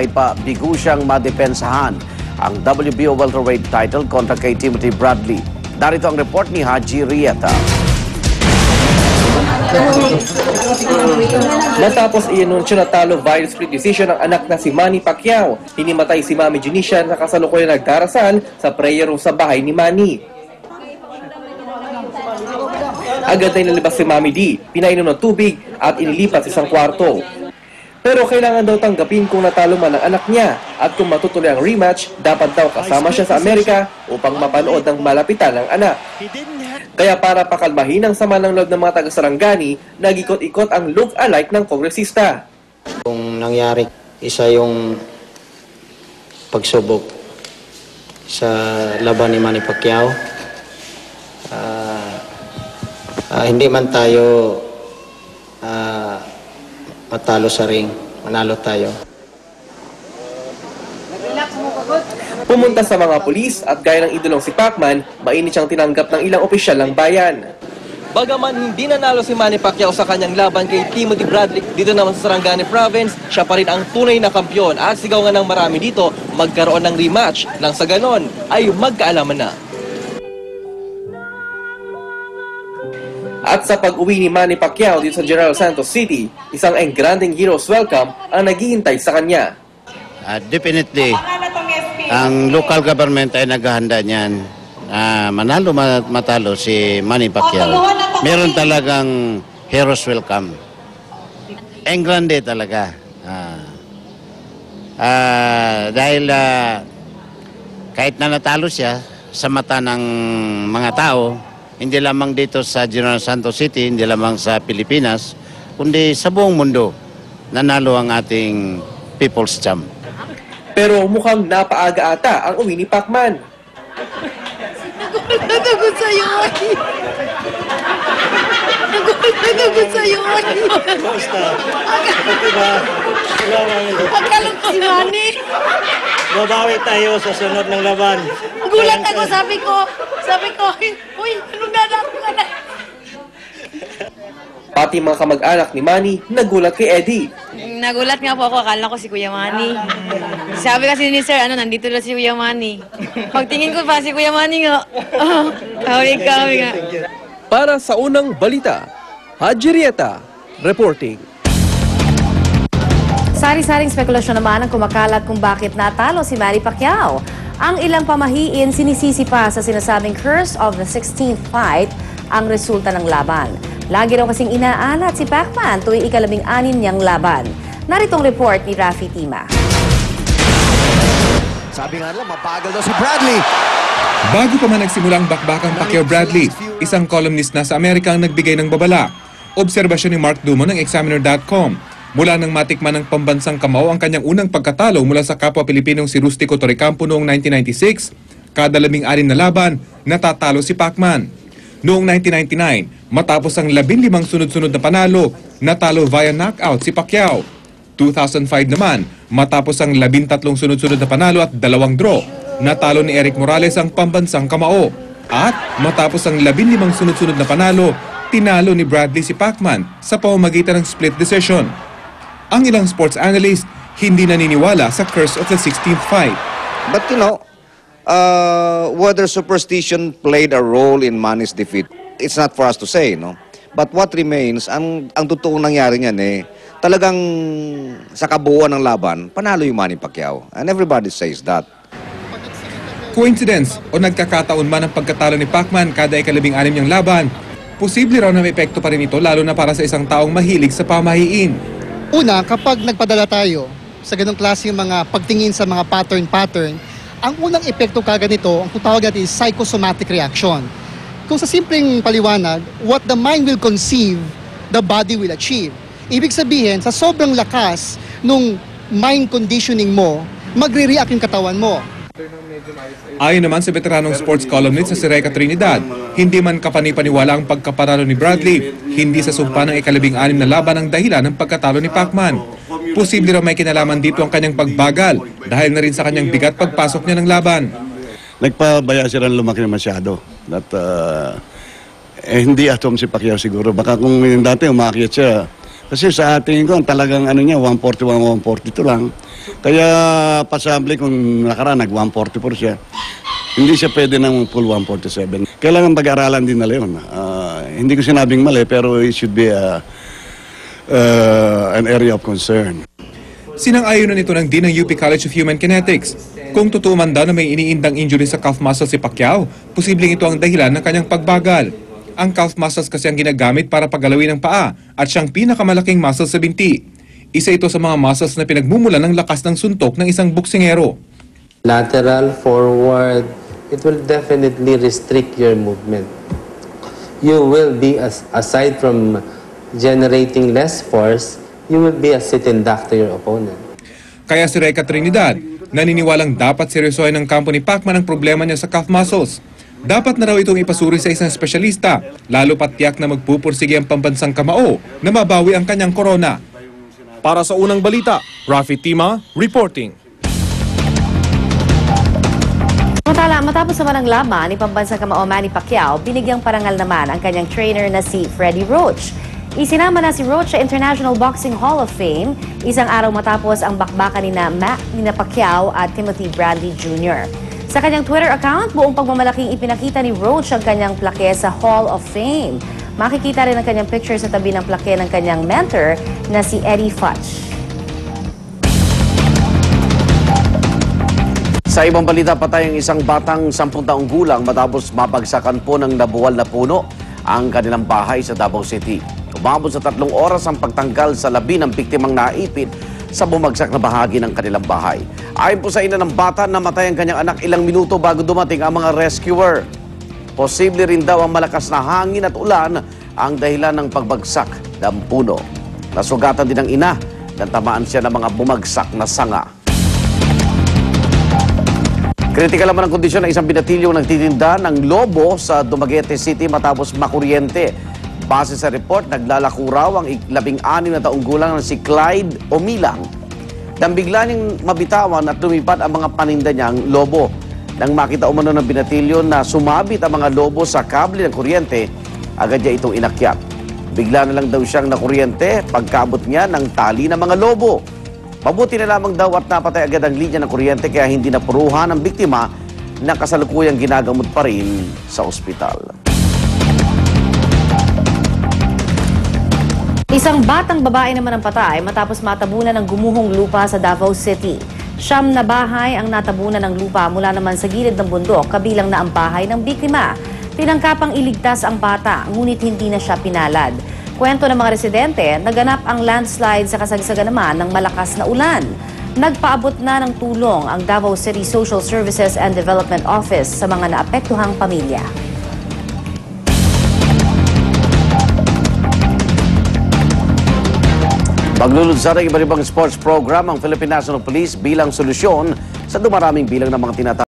ay bigo siyang madepensahan ang WBO welterweight title kontra kay Timothy Bradley. Narito ang report ni Haji Rieta. Matapos i-anunsyo na talo via split decision ang anak na si Manny Pacquiao, hinimatay si Mami Junisha na kasalukuyan nagdarasal sa prayer room sa bahay ni Manny. Agad ay nalibas si Mami D, pinainom ng tubig at inilipat sa isang kwarto. Pero kailangan daw tanggapin kung natalo man ang anak niya at kung matutuloy ang rematch, dapat daw kasama siya sa Amerika upang mapanood ng malapitan ng anak. Kaya para pakalmahin ang sama ng loob ng mga taga-Sarangani, nag-ikot-ikot ang look-alike ng kongresista. Kung nangyari, isa yung pagsubok sa laban ni Manny Pacquiao. Hindi man tayo matalo sa ring, manalo tayo. Pumunta sa mga pulis at gaya ng idolong si Pacman, mainit siyang tinanggap ng ilang opisyal ng bayan. Bagaman hindi nanalo si Manny Pacquiao sa kanyang laban kay Timothy Bradley dito naman sa Sarangani Province, siya pa rin ang tunay na kampiyon at sigaw nga ng marami dito magkaroon ng rematch nang sa ganon ay magkaalaman na. At sa pag-uwi ni Manny Pacquiao dito sa General Santos City, isang engranding hero's welcome ang naghihintay sa kanya. Definitely, ang local government ay naghahanda niyan. Manalo matalo si Manny Pacquiao. Meron talagang hero's welcome. Engrande talaga. Dahil kahit na natalo siya sa mata ng mga tao, hindi lamang dito sa General Santos City, hindi lamang sa Pilipinas, kundi sa buong mundo, nanalo ang ating people's champ. Pero mukhang napaaga ata ang uwi ni Pacman. Nagulat sa'yo, Aki. Nagulat sa'yo, Aki. Basta. Okay ba? Pagkalong ko si Manny. Babawi tayo sa sunod ng laban. Gulat ako, sabi ko, uy, anong dadako ka na? Pati mga kamag-anak ni Manny nagulat kay Eddie. Nagulat nga po ako, akala ko si Kuya Manny. Sabi kasi ni Sir, nandito na si Kuya Manny. Pagtingin ko pa si Kuya Manny nga. Kami nga. Para sa unang balita, Haji Rieta, reporting. Sari-saring spekulasyon naman ang kumakalat kung bakit natalo si Manny Pacquiao. Ang ilang pamahiin sinisisi pa sa sinasabing curse of the 16th fight ang resulta ng laban. Lagi raw kasing inaalat si Pacman tuwing ika-16 niyang laban. Narito ang report ni Rafi Tima. Sabi nga nila, mabagal daw si Bradley. Bago pa man nagsimulang bakbakang Pacquiao-Bradley, isang columnist na sa Amerika ang nagbigay ng babala. Obserbasyon ni Mark Dumont ng Examiner.com. Mula nang matikman ng pambansang kamao ang kanyang unang pagkatalo mula sa kapwa Pilipinong si Rustico Torrecampo noong 1996, kada 16 na laban, natatalo si Pacman. Noong 1999, matapos ang 15 sunod-sunod na panalo, natalo via knockout si Pacquiao. 2005 naman, matapos ang 13 sunod-sunod na panalo at 2 draw, natalo ni Eric Morales ang pambansang kamao. At matapos ang 15 sunod-sunod na panalo, tinalo ni Bradley si Pacman sa pamamagitan ng split decision. Ang ilang sports analyst hindi naniniwala sa curse of the 16th fight. But you know, whether superstition played a role in Manny's defeat, it's not for us to say, no? But what remains, ang totoong nangyari niyan talagang sa kabuuan ng laban, panalo yung Manny Pacquiao. And everybody says that. Coincidence o nagkakataon man ang pagkatalo ni Pacman kada ika-16 niyang laban, posible raw na may epekto pa rin ito lalo na para sa isang taong mahilig sa pamahiin. Una, kapag nagpadala tayo sa ganong klase yung mga pagtingin sa mga pattern, ang unang epekto kagad nito, ang tutawag natin is psychosomatic reaction. Kung sa simpleng paliwanag, what the mind will conceive, the body will achieve. Ibig sabihin, sa sobrang lakas nung mind conditioning mo, magre-react yung katawan mo. Ayon naman sa veteranong sports columnist sa si Reca Trinidad, hindi man kapanipaniwala ang pagkapanalo ni Bradley, hindi sa sumpa ng ika-16 na laban ang dahilan ng pagkatalo ni Pacman. Posible raw may kinalaman dito ang kanyang pagbagal dahil na rin sa kanyang bigat pagpasok niya ng laban. Nagpabaya siya rin lumaki na masyado. At, hindi atom si Pacquiao siguro. Baka kung dati umakyat siya, Kasi sa ating ko, talagang ano niya, 141, 142 lang. Kaya pasable kung nakaraan, nag-144 siya. Hindi siya pwede ng full 147. Kailangan pag-aralan din nila yun. Hindi ko sinabing mali, pero it should be an area of concern. Sinang-ayunan ito ng Dean ng UP College of Human Kinetics. Kung totoo man daw na may iniindang injury sa calf muscle si Pacquiao, posibleng ito ang dahilan ng kanyang pagbagal. Ang calf muscles kasi ang ginagamit para paggalawin ng paa at siyang pinakamalaking muscle sa binti. Isa ito sa mga muscles na pinagmumulan ng lakas ng suntok ng isang boksingero. Lateral, forward, it will definitely restrict your movement. You will be, aside from generating less force, you will be a sitting duck to your opponent. Kaya si Reca Trinidad, naniniwalang dapat seryosohin ng kampo ni Pacman ang problema niya sa calf muscles. Dapat na raw itong ipasuri sa isang espesyalista, lalo pat tiyak na magpupursige ang pambansang kamao na mabawi ang kanyang korona. Para sa unang balita, Rafi Tima reporting. Samantala, matapos naman ang laban ni pambansang kamao Manny Pacquiao, binigyang parangal naman ang kanyang trainer na si Freddie Roach. Isinama na si Roach sa International Boxing Hall of Fame, isang araw matapos ang bakbakan ni Pacquiao at Timothy Bradley Jr. Sa kanyang Twitter account, buong pagmamalaking ipinakita ni Roach ang kanyang plake sa Hall of Fame. Makikita rin ang kanyang picture sa tabi ng plake ng kanyang mentor na si Eddie Futch. Sa ibang balita, patay ang isang batang 10 taong gulang matapos mapagsakan po ng nabuwal na puno ang kanilang bahay sa Davao City. Umabot sa 3 oras ang pagtanggal sa labi ng biktimang naipit sa bumagsak na bahagi ng kanilang bahay. Ayon po sa ina ng bata, namatay ang kanyang anak ilang minuto bago dumating ang mga rescuer. Posible rin daw ang malakas na hangin at ulan ang dahilan ng pagbagsak ng puno. Nasugatan din ang ina nang tamaan siya ng mga bumagsak na sanga. Kritikal naman ang kondisyon ng isang binatilyong nagtitinda ng lobo sa Dumaguete City matapos makuryente. Base sa report, naglalako raw ang 16 na taong gulang na si Clyde Omilang. Nang bigla niyang mabitawan at lumipad ang mga paninda niyang lobo. Nang makita umano ng binatilyo na sumabit ang mga lobo sa kable ng kuryente, agad niya itong inakyat. Bigla na lang daw siyang nakuryente pagkaabot niya ng tali ng mga lobo. Mabuti na lamang daw at napatay agad ang linya ng kuryente kaya hindi napuruhan ang biktima na kasalukuyang ginagamot pa rin sa ospital. Isang batang babae naman ang patay matapos matabunan ng gumuhong lupa sa Davao City. 9 na bahay ang natabunan ng lupa mula naman sa gilid ng bundok, kabilang na ang bahay ng biktima. Tinangkapang iligtas ang bata, ngunit hindi na siya pinalad. Kwento ng mga residente, naganap ang landslide sa kasagsagan naman ng malakas na ulan. Nagpaabot na ng tulong ang Davao City Social Services and Development Office sa mga naapektuhang pamilya. Maglulunsad ang iba't ibang sports program ang Philippine National Police bilang solusyon sa dumaraming bilang ng mga tinatawag